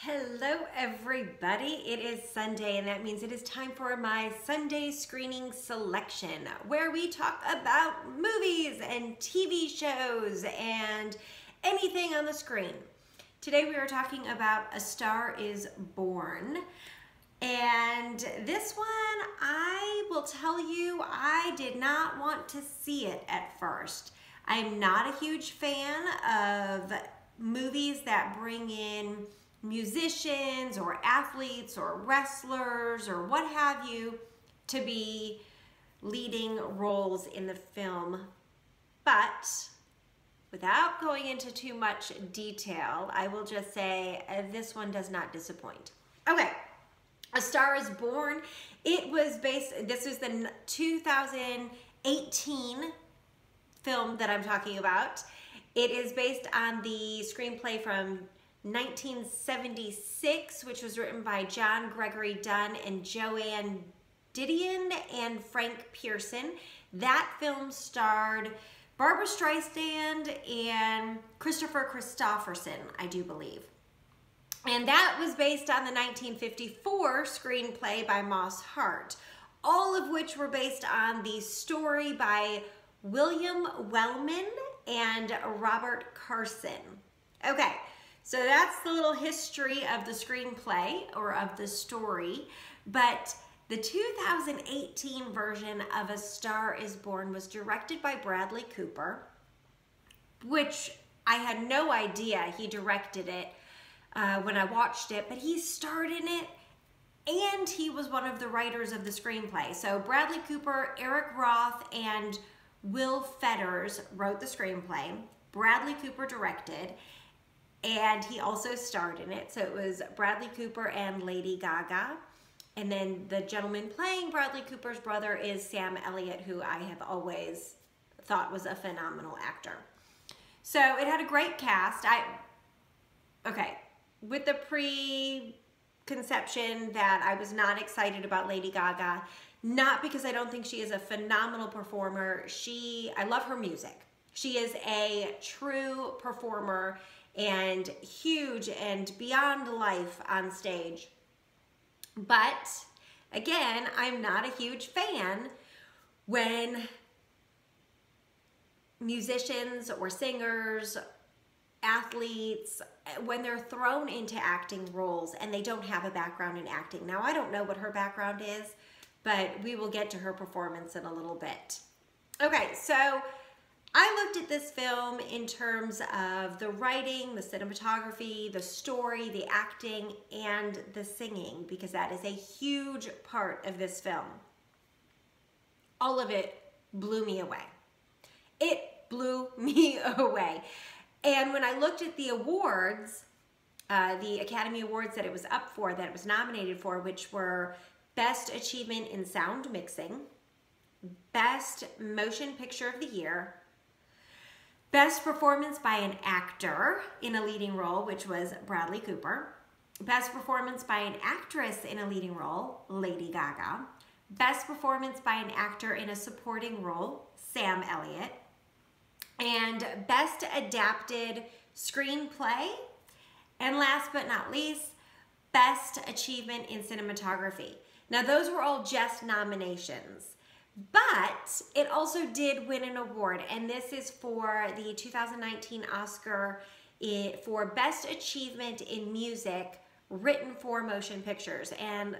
Hello everybody, it is Sunday and that means it is time for my Sunday screening selection where we talk about movies and TV shows and anything on the screen. Today we are talking about A Star is Born, and this one I will tell you I did not want to see it at first. I'm not a huge fan of movies that bring in musicians or athletes or wrestlers or what have you to be leading roles in the film. But without going into too much detail, I will just say this one does not disappoint. Okay, A Star is Born. It was based, this is the 2018 film that I'm talking about. It is based on the screenplay from 1976, which was written by John Gregory Dunn and Joanne Didion and Frank Pearson. That film starred Barbra Streisand and Christopher Christopherson, I do believe. And that was based on the 1954 screenplay by Moss Hart, all of which were based on the story by William Wellman and Robert Carson. Okay. So that's the little history of the screenplay or of the story. But the 2018 version of A Star is Born was directed by Bradley Cooper, which I had no idea he directed it when I watched it, but he starred in it and he was one of the writers of the screenplay. So Bradley Cooper, Eric Roth, and Will Fetters wrote the screenplay. Bradley Cooper directed, and he also starred in it. So it was Bradley Cooper and Lady Gaga. And then the gentleman playing Bradley Cooper's brother is Sam Elliott, who I have always thought was a phenomenal actor. So it had a great cast. Okay, with the preconception that I was not excited about Lady Gaga, not because I don't think she is a phenomenal performer. I love her music. She is a true performer and huge and beyond life on stage. But again, I'm not a huge fan when musicians or singers, athletes, when they're thrown into acting roles and they don't have a background in acting. Now, I don't know what her background is, but we will get to her performance in a little bit. Okay, so I looked at this film in terms of the writing, the cinematography, the story, the acting, and the singing, because that is a huge part of this film. All of it blew me away. It blew me away. And when I looked at the awards, the Academy Awards that it was up for, that it was nominated for, which were Best Achievement in Sound Mixing, Best Motion Picture of the Year, Best Performance by an Actor in a Leading Role, which was Bradley Cooper. Best Performance by an Actress in a Leading Role, Lady Gaga. Best Performance by an Actor in a Supporting Role, Sam Elliott. And Best Adapted Screenplay. And last but not least, Best Achievement in Cinematography. Now, those were all just nominations. But it also did win an award, and this is for the 2019 Oscar for Best Achievement in Music written for motion pictures and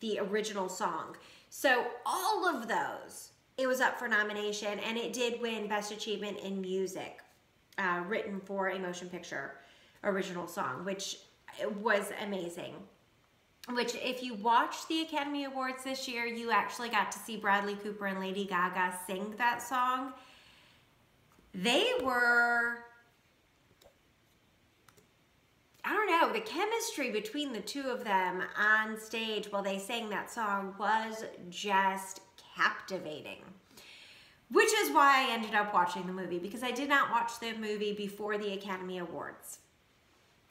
the original song. So all of those, it was up for nomination, and it did win Best Achievement in Music written for a motion picture original song, which was amazing. Which, if you watched the Academy Awards this year, you actually got to see Bradley Cooper and Lady Gaga sing that song. They were, I don't know, the chemistry between the two of them on stage while they sang that song was just captivating. Which is why I ended up watching the movie, because I did not watch the movie before the Academy Awards.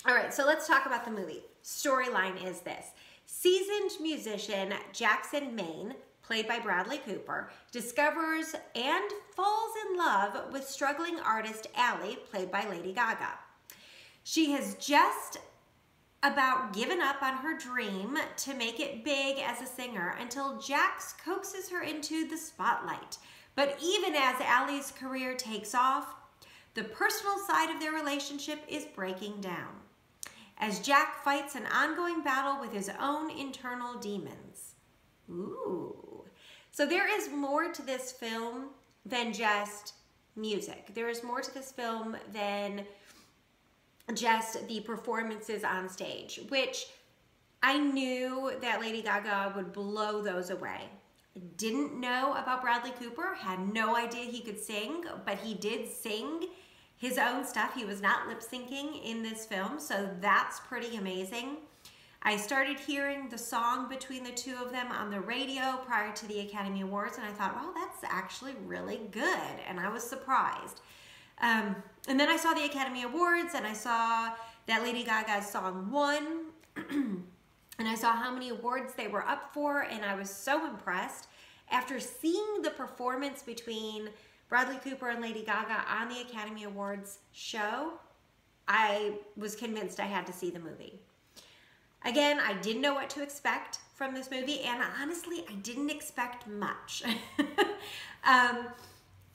All right, so let's talk about the movie. Storyline is this. Seasoned musician Jackson Maine, played by Bradley Cooper, discovers and falls in love with struggling artist Allie, played by Lady Gaga. She has just about giving up on her dream to make it big as a singer until Jax coaxes her into the spotlight. But even as Allie's career takes off, the personal side of their relationship is breaking down as Jack fights an ongoing battle with his own internal demons. Ooh. So there is more to this film than just music. There is more to this film than just the performances on stage, which I knew that Lady Gaga would blow those away. Didn't know about Bradley Cooper, had no idea he could sing, but he did sing his own stuff. He was not lip syncing in this film, so that's pretty amazing. I started hearing the song between the two of them on the radio prior to the Academy Awards, and I thought, wow, that's actually really good, and I was surprised. And then I saw the Academy Awards, and I saw that Lady Gaga's song won, and I saw how many awards they were up for, and I was so impressed. After seeing the performance between Bradley Cooper and Lady Gaga on the Academy Awards show, I was convinced I had to see the movie. Again, I didn't know what to expect from this movie, and honestly, I didn't expect much.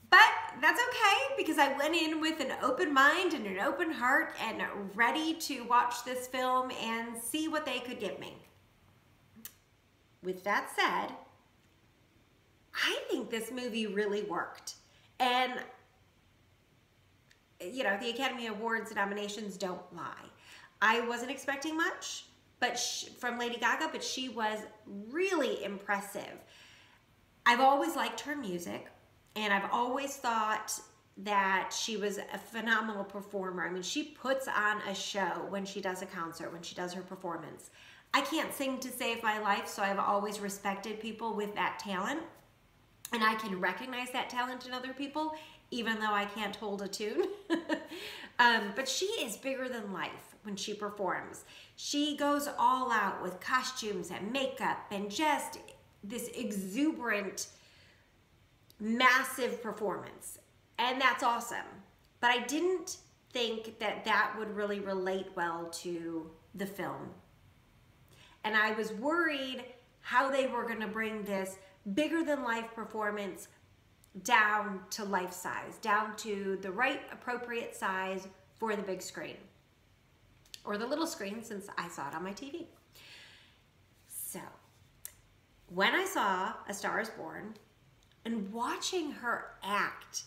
But that's okay, because I went in with an open mind and an open heart and ready to watch this film and see what they could give me. With that said, I think this movie really worked. And, you know, the Academy Awards nominations don't lie. I wasn't expecting much from Lady Gaga, but she was really impressive. I've always liked her music, and I've always thought that she was a phenomenal performer. I mean, she puts on a show when she does a concert, when she does her performance. I can't sing to save my life, so I've always respected people with that talent. And I can recognize that talent in other people, even though I can't hold a tune. But she is bigger than life when she performs. She goes all out with costumes and makeup and just this exuberant, massive performance. And that's awesome. But I didn't think that that would really relate well to the film. And I was worried how they were going to bring this bigger than life performance down to life size, down to the right appropriate size for the big screen. Or the little screen, since I saw it on my TV. So, when I saw A Star is Born, and watching her act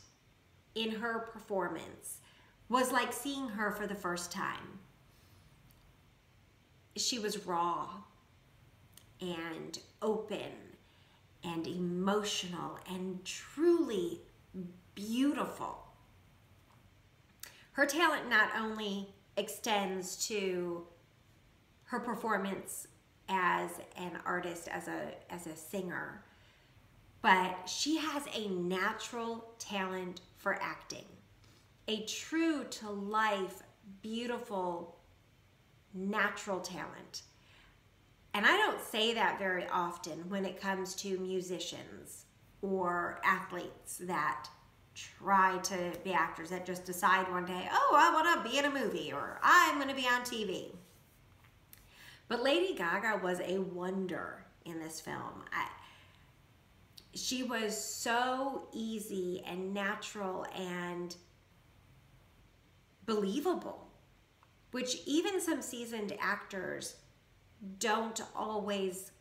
in her performance was like seeing her for the first time. She was raw and open and emotional and truly beautiful. Her talent not only extends to her performance as an artist, as a singer, but she has a natural talent for acting. A true to life, beautiful, natural talent. And I don't say that very often when it comes to musicians or athletes that try to be actors, that just decide one day, oh, I want to be in a movie, or I'm going to be on TV. But Lady Gaga was a wonder in this film. She was so easy and natural and believable, which even some seasoned actors don't always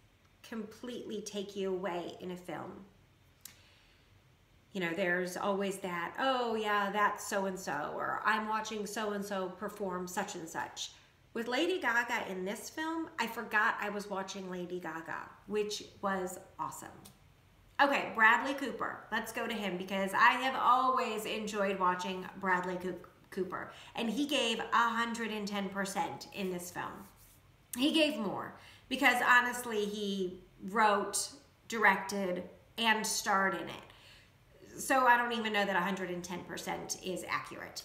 completely take you away in a film. You know, there's always that, oh yeah, that's so-and-so, or I'm watching so-and-so perform such and such. With Lady Gaga in this film, I forgot I was watching Lady Gaga, which was awesome. Okay, Bradley Cooper. Let's go to him because I have always enjoyed watching Bradley Cooper. And he gave 110% in this film. He gave more because honestly, he wrote, directed, and starred in it. So I don't even know that 110% is accurate.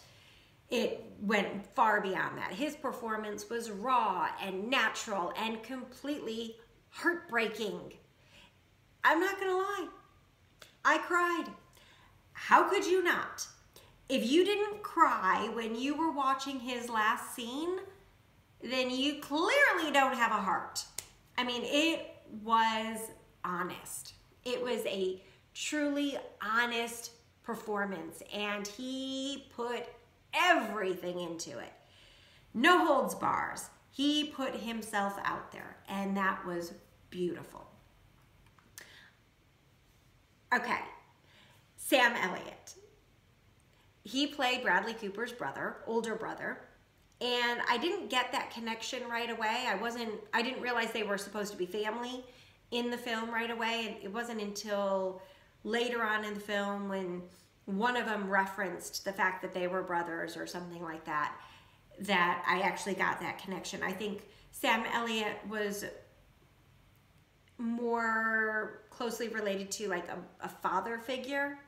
It went far beyond that. His performance was raw and natural and completely heartbreaking. I'm not gonna lie, I cried. How could you not? If you didn't cry when you were watching his last scene, then you clearly don't have a heart. I mean, it was honest. It was a truly honest performance, and he put everything into it. No holds bars. He put himself out there, and that was beautiful. Okay, Sam Elliott. He played Bradley Cooper's brother, older brother, and I didn't get that connection right away. I didn't realize they were supposed to be family in the film right away, and it wasn't until later on in the film when one of them referenced the fact that they were brothers or something like that, that I actually got that connection. I think Sam Elliott was more closely related to like a father figure,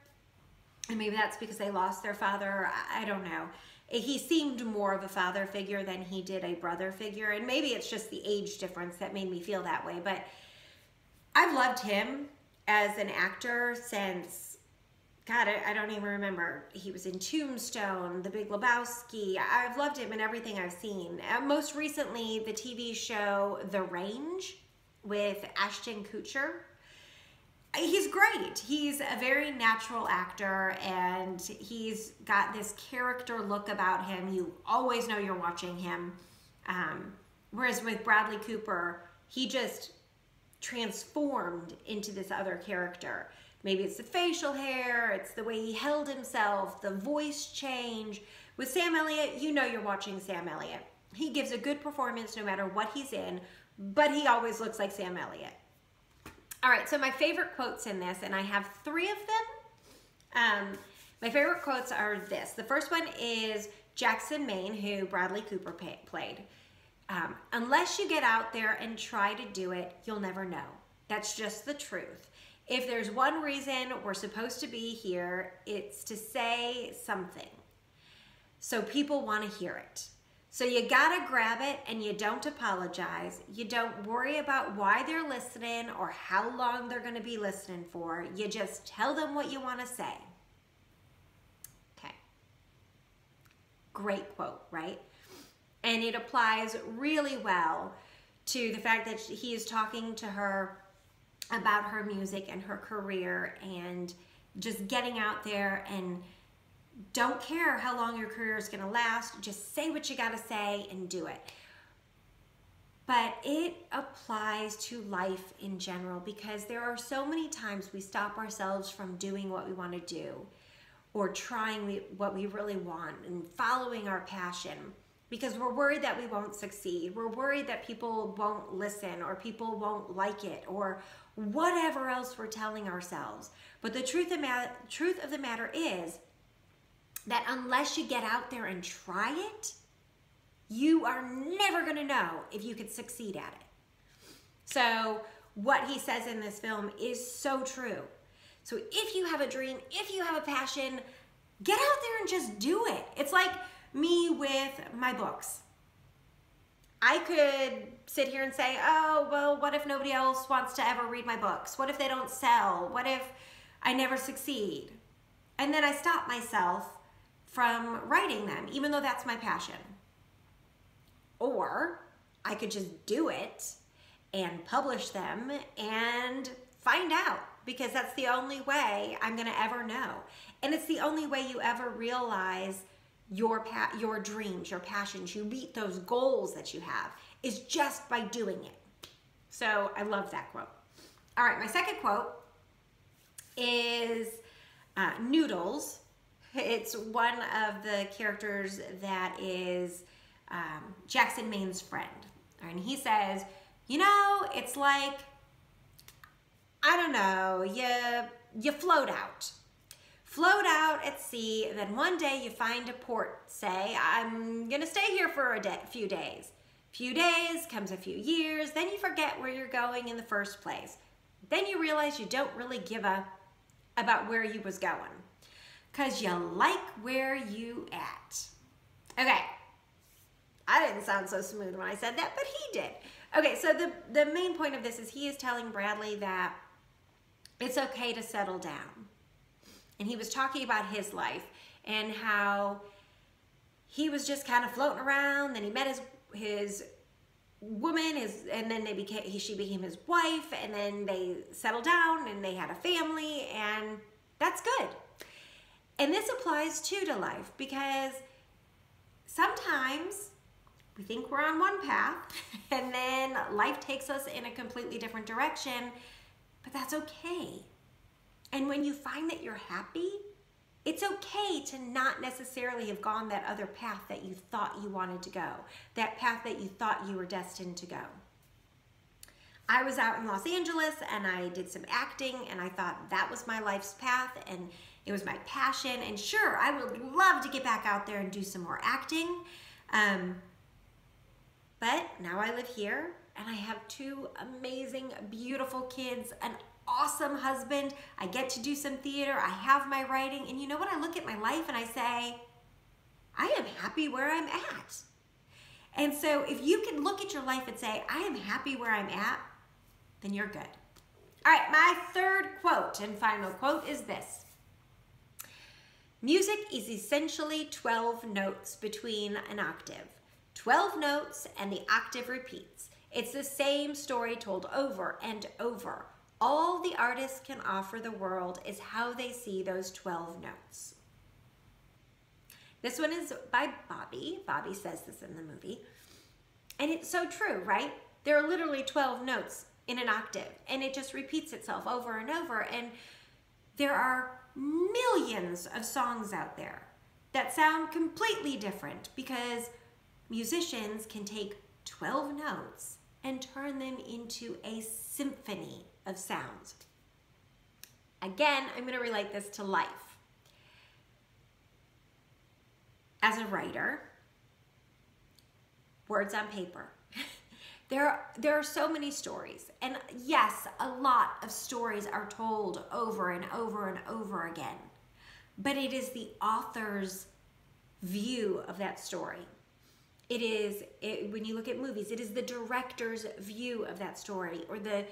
and maybe that's because they lost their father. I don't know. He seemed more of a father figure than he did a brother figure, and maybe it's just the age difference that made me feel that way, but I've loved him as an actor since, God, I don't even remember. He was in Tombstone, The Big Lebowski. I've loved him in everything I've seen. Most recently, the TV show The Range with Ashton Kutcher. He's great. He's a very natural actor, and he's got this character look about him. You always know you're watching him. Whereas with Bradley Cooper, he just transformed into this other character. Maybe it's the facial hair, it's the way he held himself, the voice change. With Sam Elliott, you know you're watching Sam Elliott. He gives a good performance no matter what he's in, but he always looks like Sam Elliott. All right, so my favorite quotes in this, and I have 3 of them. My favorite quotes are this. The first one is Jackson Maine, who Bradley Cooper played. Unless you get out there and try to do it, you'll never know. That's just the truth. If there's one reason we're supposed to be here, it's to say something, so people want to hear it. So you gotta grab it, and you don't apologize. You don't worry about why they're listening or how long they're gonna be listening for. You just tell them what you wanna say. Okay. Great quote, right? And it applies really well to the fact that he is talking to her about her music and her career and just getting out there, and don't care how long your career is going to last. Just say what you got to say and do it. But it applies to life in general, because there are so many times we stop ourselves from doing what we want to do or trying what we really want and following our passion, because we're worried that we won't succeed. We're worried that people won't listen or people won't like it or whatever else we're telling ourselves. But the truth of the matter is that unless you get out there and try it, you are never going to know if you could succeed at it. So what he says in this film is so true. So if you have a dream, if you have a passion, get out there and just do it. It's like me with my books. I could sit here and say, oh, well, what if nobody else wants to ever read my books? What if they don't sell? What if I never succeed? And then I stop myself from writing them, even though that's my passion. Or I could just do it and publish them and find out, because that's the only way I'm gonna ever know. And it's the only way you ever realize your dreams, your passions, you meet those goals that you have, is just by doing it. So I love that quote. All right, my second quote is Noodles. It's one of the characters that is Jackson Maine's friend. And he says, you know, it's like, I don't know, you float out. Float out at sea, then one day you find a port. Say, I'm gonna stay here for a few days. Few days, comes a few years, then you forget where you're going in the first place. Then you realize you don't really give a about where you was going, because you like where you at. Okay, I didn't sound so smooth when I said that, but he did. Okay, so the main point of this is he is telling Bradley that it's okay to settle down. And he was talking about his life and how he was just kind of floating around. Then he met his woman, and then she became his wife, and then they settled down and they had a family, and that's good. And this applies too to life, because sometimes we think we're on one path and then life takes us in a completely different direction, but that's okay. And when you find that you're happy, it's okay to not necessarily have gone that other path that you thought you wanted to go, that path that you thought you were destined to go. I was out in Los Angeles and I did some acting, and I thought that was my life's path and it was my passion. And sure, I would love to get back out there and do some more acting. But now I live here and I have 2 amazing, beautiful kids, an awesome husband. I get to do some theater. I have my writing. And you know what? I look at my life and I say, I am happy where I'm at. And so if you can look at your life and say, I am happy where I'm at, then you're good. All right, my third quote and final quote is this. Music is essentially 12 notes between an octave. 12 notes and the octave repeats. It's the same story told over and over. All the artist can offer the world is how they see those 12 notes. This one is by Bobby. Bobby says this in the movie. And it's so true, right? There are literally 12 notes in an octave, and it just repeats itself over and over. And there are millions of songs out there that sound completely different, because musicians can take 12 notes and turn them into a symphony of sounds. Again, I'm going to relate this to life. As a writer, words on paper. There are so many stories, and yes, a lot of stories are told over and over and over again, but it is the author's view of that story. When you look at movies, it is the director's view of that story, or the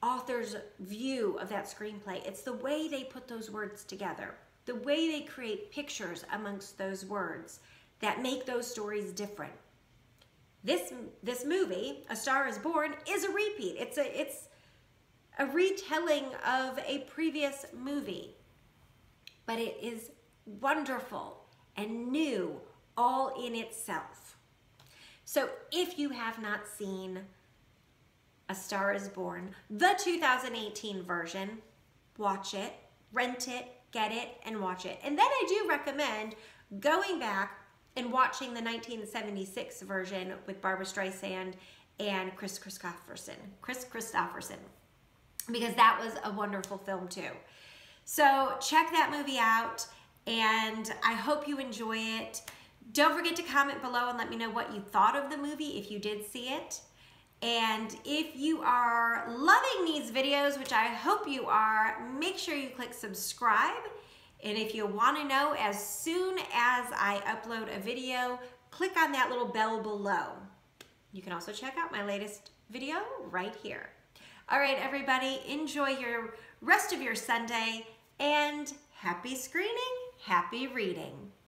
author's view of that screenplay. It's the way they put those words together, the way they create pictures amongst those words that make those stories different. This movie, A Star is Born, is a repeat. It's a retelling of a previous movie, but it is wonderful and new all in itself. So if you have not seen A Star is Born, the 2018 version, watch it, rent it, get it, and watch it. And then I do recommend going back and watching the 1976 version with Barbra Streisand and Chris Christopherson, because that was a wonderful film too. So check that movie out, and I hope you enjoy it. Don't forget to comment below and let me know what you thought of the movie if you did see it. And if you are loving these videos, which I hope you are, make sure you click subscribe. And if you want to know as soon as I upload a video, click on that little bell below. You can also check out my latest video right here. All right, everybody, enjoy your rest of your Sunday, and happy screening, happy reading.